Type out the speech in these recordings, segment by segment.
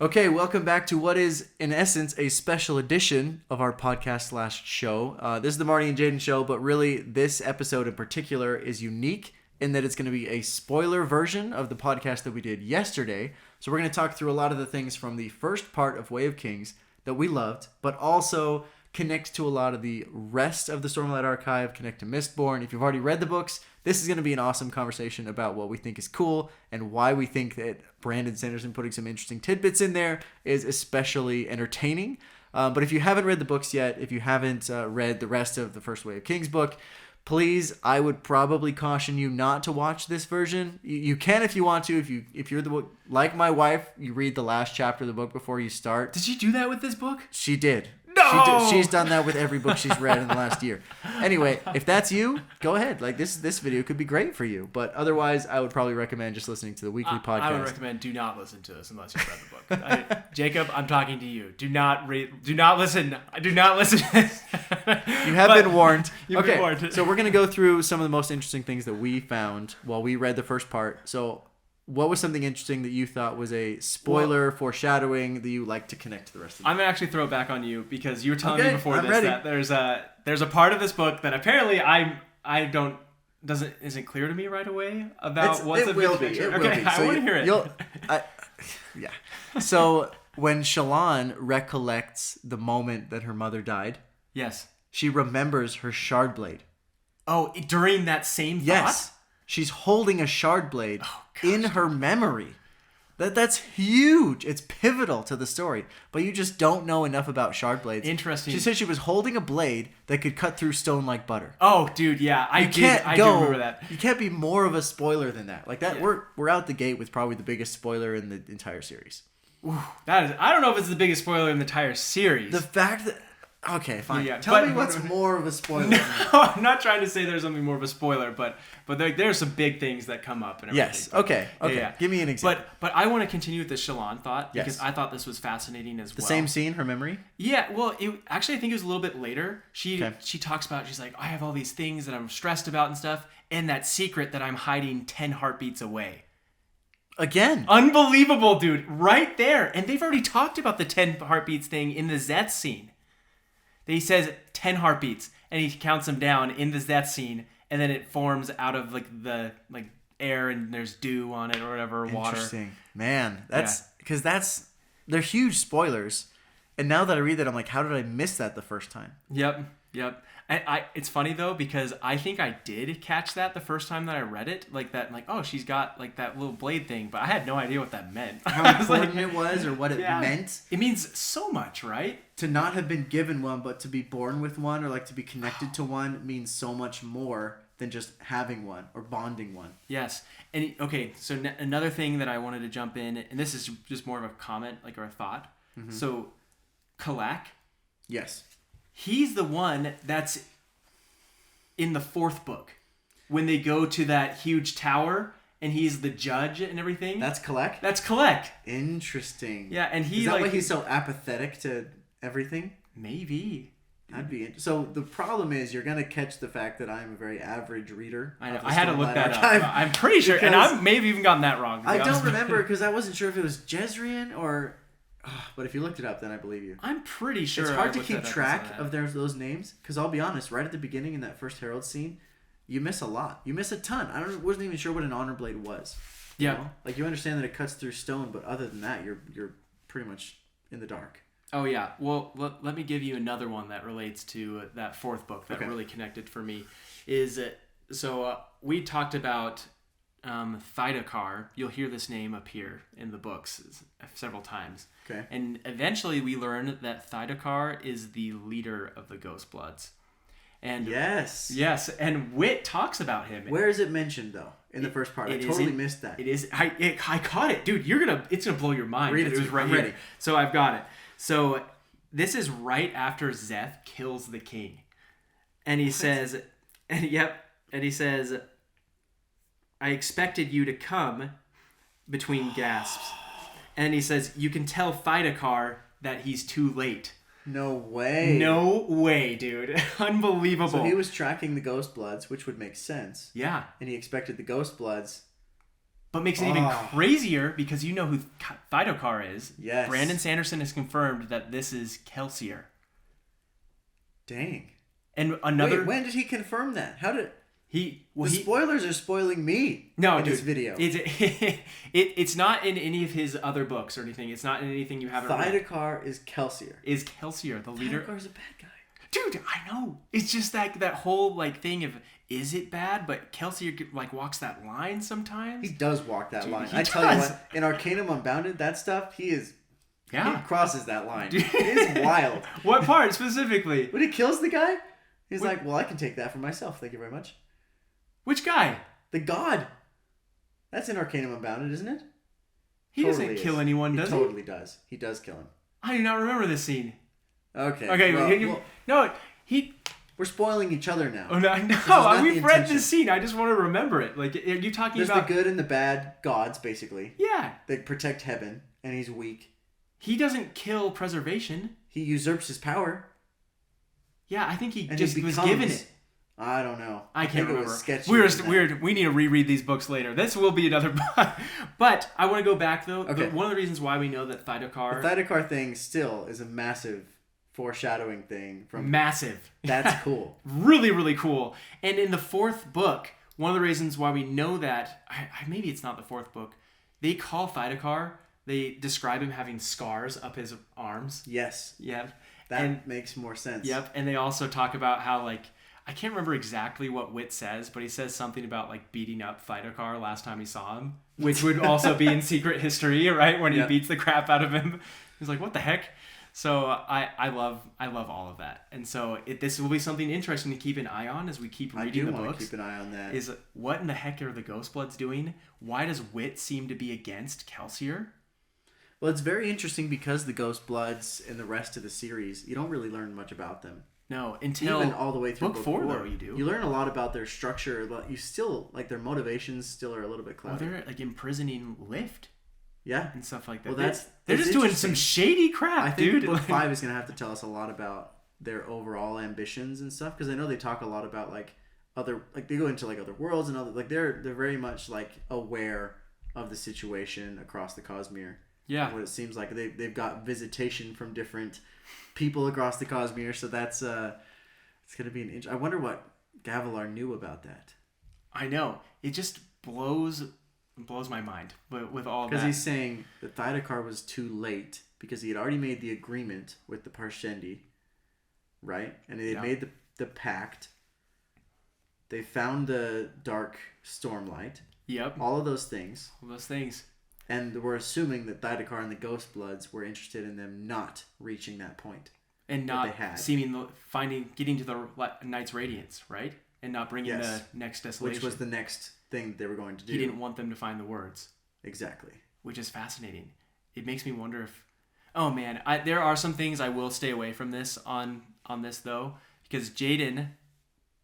Okay, welcome back to what is, in essence, a special edition of our podcast/show. This is the Marty and Jaden show, but really, this episode in particular is unique in that it's going to be a spoiler version of the podcast that we did yesterday. So we're going to talk through a lot of the things from the first part of Way of Kings that we loved, but also connect to a lot of the rest of the Stormlight Archive, connect to Mistborn. If you've already read the books, this is going to be an awesome conversation about what we think is cool and why we think that Brandon Sanderson putting some interesting tidbits in there is especially entertaining. But if you haven't read the books yet, if you haven't read the rest of the first Way of Kings book, please, I would probably caution you not to watch this version. You can if you want to. If you're the book, like my wife, you read the last chapter of the book before you start. Did she do that with this book? She did. No! She's done that with every book she's read in the last year. Anyway, if that's you, go ahead. Like this video could be great for you. But otherwise, I would probably recommend just listening to the weekly podcast. I would recommend do not listen to this unless you've read the book. Jacob, I'm talking to you. Do not listen. Do not listen to this. You have been warned. You've been warned. So we're going to go through some of the most interesting things that we found while we read the first part. So what was something interesting that you thought was a spoiler foreshadowing that you like to connect to the rest of the book? I'm going to actually throw it back on you because you were telling me before this that there's a part of this book that apparently isn't clear to me right away about what's it will be. It will be. I want to hear it. Yeah. So when Shallan recollects the moment that her mother died, yes, she remembers her shard blade. Oh, during that same thought? Yes. She's holding a shard blade in her memory. That's huge. It's pivotal to the story. But you just don't know enough about shard blades. Interesting. She said she was holding a blade that could cut through stone like butter. Oh, dude, yeah. I do remember that. You can't be more of a spoiler than that. Like that, yeah. We're out the gate with probably the biggest spoiler in the entire series. Ooh, I don't know if it's the biggest spoiler in the entire series. The fact that... Okay, fine. Yeah, Tell me what's more of a spoiler. No, I'm not trying to say there's something more of a spoiler, but there's some big things that come up and everything. Yes. Okay. Yeah. Give me an example. But I want to continue with the Shallan thought because I thought this was fascinating as well. The same scene, her memory? Yeah. Well, actually, I think it was a little bit later. She talks about, she's like, I have all these things that I'm stressed about and stuff, and that secret that I'm hiding 10 heartbeats away. Again. Unbelievable, dude. Right there. And they've already talked about the 10 heartbeats thing in the Zeth scene. He says 10 heartbeats, and he counts them down in the Zeth scene, and then it forms out of the air, and there's dew on it or whatever, water. Interesting, man. Because they're huge spoilers, and now that I read that, I'm like, how did I miss that the first time? Yep. And it's funny though because I think I did catch that the first time that I read it, oh, she's got like that little blade thing, but I had no idea what that meant. How important it was or what it meant. It means so much, right? To not have been given one, but to be born with one or like to be connected to one means so much more than just having one or bonding one. Yes. And so another thing that I wanted to jump in, and this is just more of a comment, or a thought. Mm-hmm. So, Kalak. Yes. He's the one that's in the fourth book when they go to that huge tower and he's the judge and everything. That's Kalak? That's Kalak. Interesting. Yeah, and is that why he's so apathetic to everything? Maybe. That'd be so. The problem is you're gonna catch the fact that I'm a very average reader. I know. I had to look that up. I'm pretty sure, and I may have even gotten that wrong. I don't remember because I wasn't sure if it was Jezreel or. But if you looked it up, then I believe you. I'm pretty sure. It's hard to keep track of those names because I'll be honest. Right at the beginning in that first Herald scene, you miss a lot. You miss a ton. Wasn't even sure what an honor blade was. Yeah. You know? Like you understand that it cuts through stone, but other than that, you're pretty much in the dark. Oh yeah. Well, let me give you another one that relates to that fourth book that really connected for me. We talked about Thydakar. You'll hear this name appear in the books several times. Okay. And eventually we learn that Thydakar is the leader of the Ghostbloods. And yes, and Wit talks about him. Where is it mentioned though? In the first part, I totally missed that. It is. I caught it, dude. It's gonna blow your mind. Read it. Was right I'm here. ready. So I've got it. So this is right after Zeth kills the king, and he says, and he says, I expected you to come, between gasps, and he says, you can tell Thydakar that he's too late. No way. No way, dude. Unbelievable. So he was tracking the Ghostbloods, which would make sense. Yeah. And he expected the Ghostbloods But makes it even crazier because you know who Thydokar is. Yes. Brandon Sanderson has confirmed that this is Kelsier. Dang. And another... Wait, when did he confirm that? How did... the spoilers are spoiling me in this video. It's not in any of his other books or anything. It's not in anything you haven't read. Thydokar is Kelsier. Is Kelsier the leader? Thydokar's a bad guy. Dude, I know. It's just that whole like thing of, is it bad? But Kelsier like walks that line sometimes. He does walk that line. He tell you what, in Arcanum Unbounded, that stuff, he crosses that line. It is wild. What part specifically? When he kills the guy, he's like, well, I can take that for myself. Thank you very much. Which guy? The god. That's in Arcanum Unbounded, isn't it? He doesn't kill anyone, does he? He totally does. He does kill him. I do not remember this scene. Okay. Okay. We're spoiling each other now. Oh, no. We've read this scene. I just want to remember it. Like, are you talking There's about... the good and the bad gods, basically. Yeah. They protect heaven, and he's weak. He doesn't kill preservation. He usurps his power. Yeah, I think he just was given it. I don't know. I can't remember. Weird. We need to reread these books later. This will be another book. But I want to go back, though. Okay. One of the reasons why we know that Thydokar... The Thydokar thing still is a massive foreshadowing thing. Massive. That's cool. Really, really cool. And in the fourth book, one of the reasons why we know that... maybe it's not the fourth book. They call Thydokar... They describe him having scars up his arms. Yes. Yep. That makes more sense. Yep. And they also talk about how, like... I can't remember exactly what Wit says, but he says something about like beating up Thydokar last time he saw him, which would also be in Secret History, right? When he beats the crap out of him. He's like, what the heck? So I love all of that. And so this will be something interesting to keep an eye on as we keep reading the books. I do want to keep an eye on that. Is what in the heck are the Ghostbloods doing? Why does Wit seem to be against Kelsier? Well, it's very interesting because the Ghostbloods and the rest of the series, you don't really learn much about them. No, until even all the way through book 4, though, you do. You learn a lot about their structure, but you still, like, their motivations still are a little bit cloudy. Well, they're, like, imprisoning Lift. Yeah. And stuff like that. Well, they're just doing some shady crap, dude. I think book 5 is going to have to tell us a lot about their overall ambitions and stuff, because I know they talk a lot about, like, they go into, like, other worlds and other, like, they're very much, like, aware of the situation across the Cosmere. Yeah. What it seems like they've got visitation from different people across the Cosmere, so that's it's gonna be an I wonder what Gavilar knew about that. I know, it just blows my mind, but with all that, because he's saying that Thydokar was too late because he had already made the agreement with the Parshendi, right? And they made the pact. They found the dark Stormlight. Yep. All of those things. And we're assuming that Thydokar and the Ghostbloods were interested in them not reaching that point. And not getting to the Knight's Radiance, right? And not bringing the next desolation. Which was the next thing they were going to do. He didn't want them to find the words. Exactly. Which is fascinating. It makes me wonder if... Oh, man. There are some things I will stay away from this on this, though. Because Jaden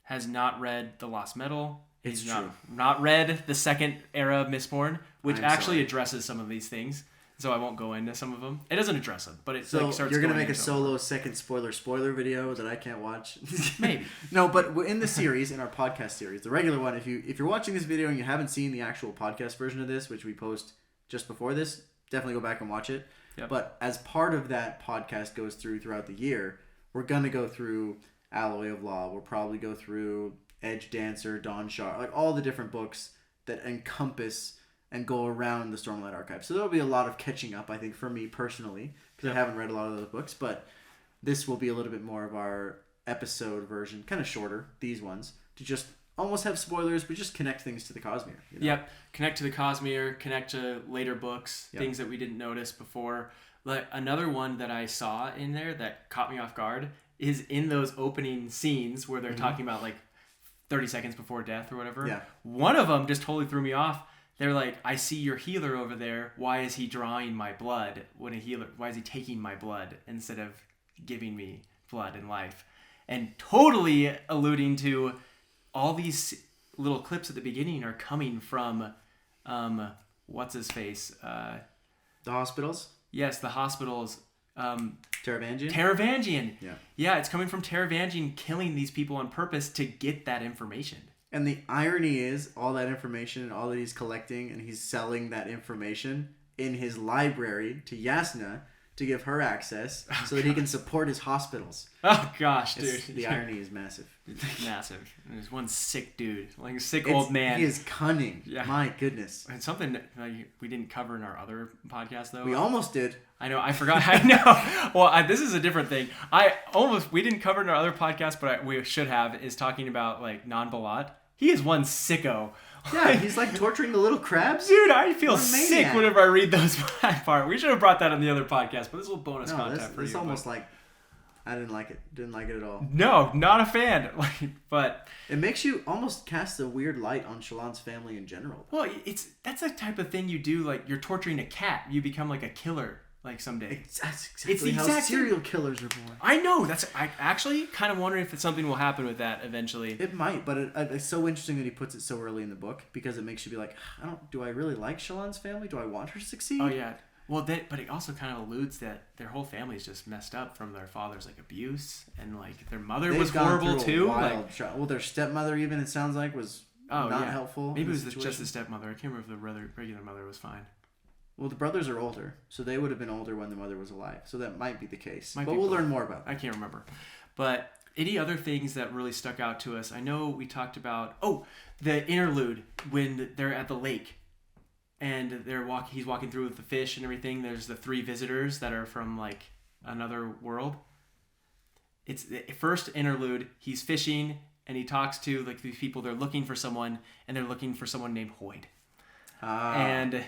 has not read The Lost Metal. He's not read the second era of Mistborn, which addresses some of these things. So I won't go into some of them. It doesn't address them, but it starts. You're gonna make a solo second spoiler video that I can't watch. Maybe. No, but in the series, in our podcast series, the regular one, if you're watching this video and you haven't seen the actual podcast version of this, which we post just before this, definitely go back and watch it. Yep. But as part of that podcast goes throughout the year, we're gonna go through Alloy of Law. We'll probably go through Edge Dancer, Dawn Shard, like all the different books that encompass and go around the Stormlight Archive. So there'll be a lot of catching up, I think, for me personally, because I haven't read a lot of those books. But this will be a little bit more of our episode version, kind of shorter, these ones, to just almost have spoilers, but just connect things to the Cosmere. You know? Yep, connect to the Cosmere, connect to later books, things that we didn't notice before. Like another one that I saw in there that caught me off guard is in those opening scenes where they're talking about like 30 seconds before death or whatever. Yeah. One of them just totally threw me off. They're like, I see your healer over there. Why is he drawing my blood when a healer? Why is he taking my blood instead of giving me blood and life? And totally alluding to all these little clips at the beginning are coming from, what's his face? The hospitals? Yes, the hospitals. Taravangian? Yeah, it's coming from Taravangian killing these people on purpose to get that information. And the irony is, all that information and all that he's collecting, and he's selling that information in his library to Yasna to give her access so that he can support his hospitals. Oh gosh, dude. The irony is massive. Massive. There's one sick dude, like a sick old man. He is cunning. Yeah. My goodness. And something that we didn't cover in our other podcast, though. We almost did. I know. I forgot. I know. Well, this is a different thing. We didn't cover in our other podcast, but we should have, is talking about like non-Balat. He is one sicko. Yeah, he's like torturing the little crabs. Dude, I feel sick whenever I read those part. We should have brought that on the other podcast, but this is a little bonus content for you. It's almost like I didn't like it. Didn't like it at all. No, not a fan. But it makes you almost cast a weird light on Shallan's family in general. Well, that's the type of thing you do. Like you're torturing a cat, you become like a killer. Like someday. That's exactly how serial killers are born. I know. I actually kind of wondering if something will happen with that eventually. It might, but it's so interesting that he puts it so early in the book because it makes you be like, do I really like Shallan's family? Do I want her to succeed? Oh yeah. Well, but it also kind of alludes that their whole family is just messed up from their father's like abuse, and like their mother was horrible too. Well, their stepmother even, it sounds like, was not helpful. Maybe it was just the stepmother. I can't remember if the regular mother was fine. Well, the brothers are older, so they would have been older when the mother was alive. So that might be the case. But we'll learn more about that. I can't remember. But any other things that really stuck out to us? I know we talked about, the interlude when they're at the lake. And he's walking through with the fish and everything. There's the 3 visitors that are from like another world. It's the first interlude. He's fishing and he talks to like these people. They're looking for someone, and they're looking for someone named Hoyd. And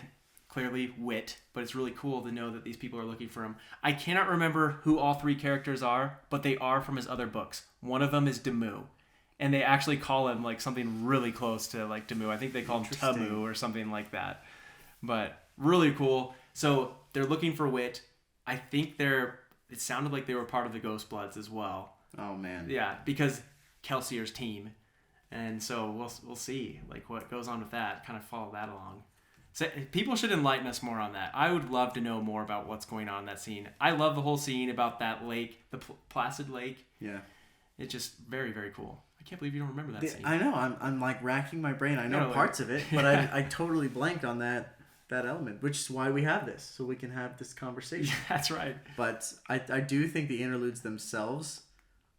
clearly wit, but it's really cool to know that these people are looking for him. I cannot remember who all 3 characters are, but they are from his other books. One of them is Demu, and they actually call him like something really close to like Demu. I think they call him Tamu or something like that. But really cool. So they're looking for wit. I think it sounded like they were part of the Ghost Bloods as well. Oh man. Yeah, because Kelsier's team. And so we'll see like what goes on with that. Kind of follow that along. So people should enlighten us more on that. I would love to know more about what's going on in that scene. I love the whole scene about that lake, the placid lake. Yeah. It's just very, very cool. I can't believe you don't remember that scene. I know. I'm like racking my brain. I know parts of it, but I totally blanked on that element, which is why we have this, so we can have this conversation. Yeah, that's right. But I do think the interludes themselves,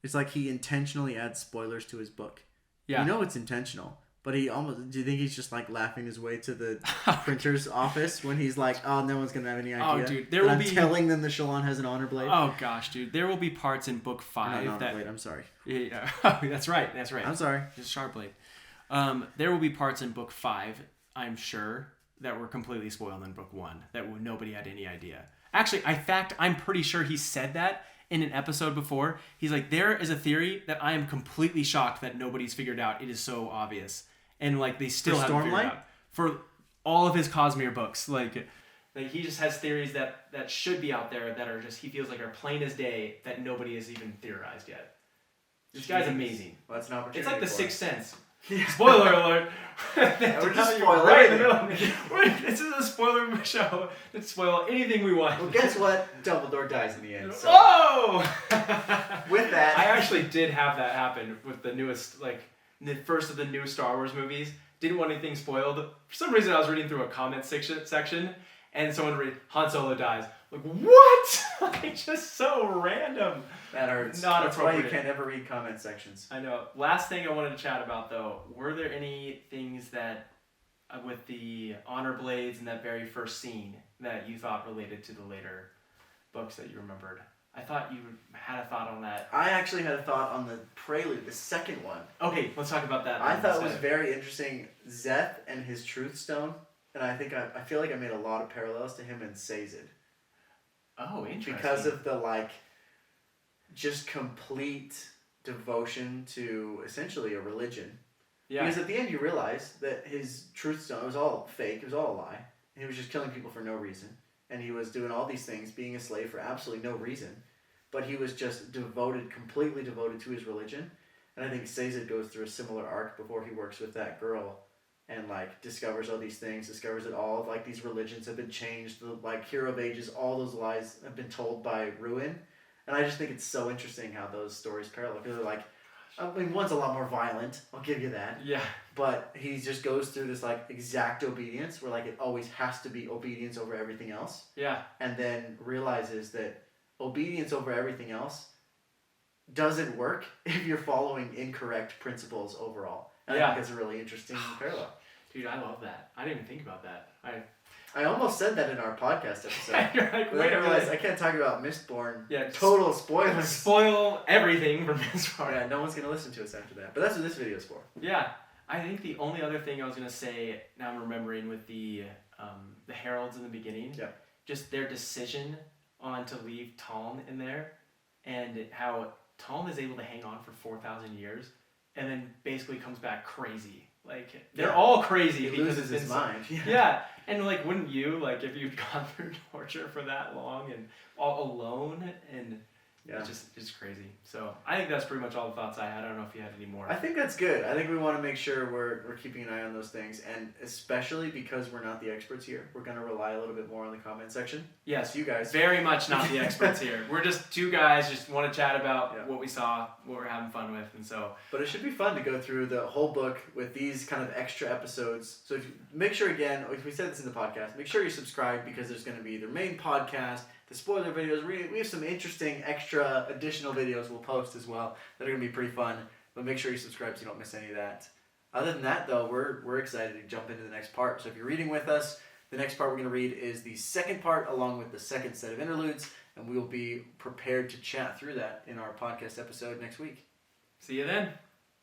it's like he intentionally adds spoilers to his book. Yeah. You know it's intentional. But do you think he's just like laughing his way to the printer's office when he's like, no one's going to have any idea? Oh, dude. I'm telling them the Shallan has an honor blade. Oh, gosh, dude. There will be parts in book 5 blade, I'm sorry. Yeah, that's right. I'm sorry. Just sharp blade. There will be parts in book 5, I'm sure, that were completely spoiled in book 1 that nobody had any idea. Actually, I'm pretty sure he said that in an episode before. He's like, there is a theory that I am completely shocked that nobody's figured out. It is so obvious. And like they still haven't figured out for all of his Cosmere books. Like he just has theories that should be out there that are just he feels like are plain as day that nobody has even theorized yet. This guy's amazing. Well, that's an opportunity. It's like the Sixth Sense. Yeah. Spoiler alert! We're just spoiling right in the middle. This is a spoiler show. Let's spoil anything we want. Well, guess what? Dumbledore dies in the end. So. Oh! With that, I actually did have that happen with the newest the first of the new Star Wars movies. Didn't want anything spoiled. For some reason, I was reading through a comment section, and someone read, Han Solo dies. Like, what? Like, just so random. That hurts. Not That's appropriate. why you can't ever read comment sections. I know. Last thing I wanted to chat about, though, were there any things that, with the honor blades and that very first scene, that you thought related to the later books that you remembered? I thought you had a thought on that. I actually had a thought on the prelude, the second one. Okay, let's talk about that. I thought it was very interesting, Szeth and his Truth Stone, and I think I feel like I made a lot of parallels to him and Sazed. Oh, interesting. Because of the just complete devotion to essentially a religion. Yeah. Because at the end you realize that his Truth Stone, it was all fake, it was all a lie. And he was just killing people for no reason. And he was doing all these things, being a slave for absolutely no reason. But he was just completely devoted to his religion. And I think Sazed goes through a similar arc before he works with that girl and discovers all these things, discovers that all of these religions have been changed, the Hero of Ages, all those lies have been told by Ruin. And I just think it's so interesting how those stories parallel. Because they're I mean, one's a lot more violent. I'll give you that. Yeah. But he just goes through this like exact obedience where like it always has to be obedience over everything else. Yeah. And then realizes that obedience over everything else doesn't work if you're following incorrect principles overall. And I think it's a really interesting parallel. Dude, I love that. I didn't even think about that. I almost said that in our podcast episode. You're like, but wait then I a realized minute. I can't talk about Mistborn. Yeah, Total spoilers. Spoil everything from Mistborn. Yeah, no one's going to listen to us after that. But that's what this video is for. Yeah. I think the only other thing I was going to say, now I'm remembering with the heralds in the beginning. Yeah. Just their decision on to leave Taln in there, and how Taln is able to hang on for 4,000 years and then basically comes back crazy. Like, they're all crazy. He loses his mind. Yeah. And, like, wouldn't you, like, if you'd gone through torture for that long and all alone, and it's just crazy. So, I think that's pretty much all the thoughts I had. I don't know if you had any more. I think that's good. I think we want to make sure we're keeping an eye on those things, and especially because we're not the experts here, we're going to rely a little bit more on the comment section. Yes, you guys. Very much not the experts here. We're just two guys just want to chat about what we saw, what we're having fun with, and so. But it should be fun to go through the whole book with these kind of extra episodes. So if you, make sure, again, if we said this in the podcast, make sure you subscribe, because there's going to be their main podcast, the spoiler videos. We have some interesting extra additional videos we'll post as well that are going to be pretty fun. But make sure you subscribe so you don't miss any of that. Other than that, though, we're excited to jump into the next part. So if you're reading with us, the next part we're going to read is the second part along with the second set of interludes, and we will be prepared to chat through that in our podcast episode next week. See you then.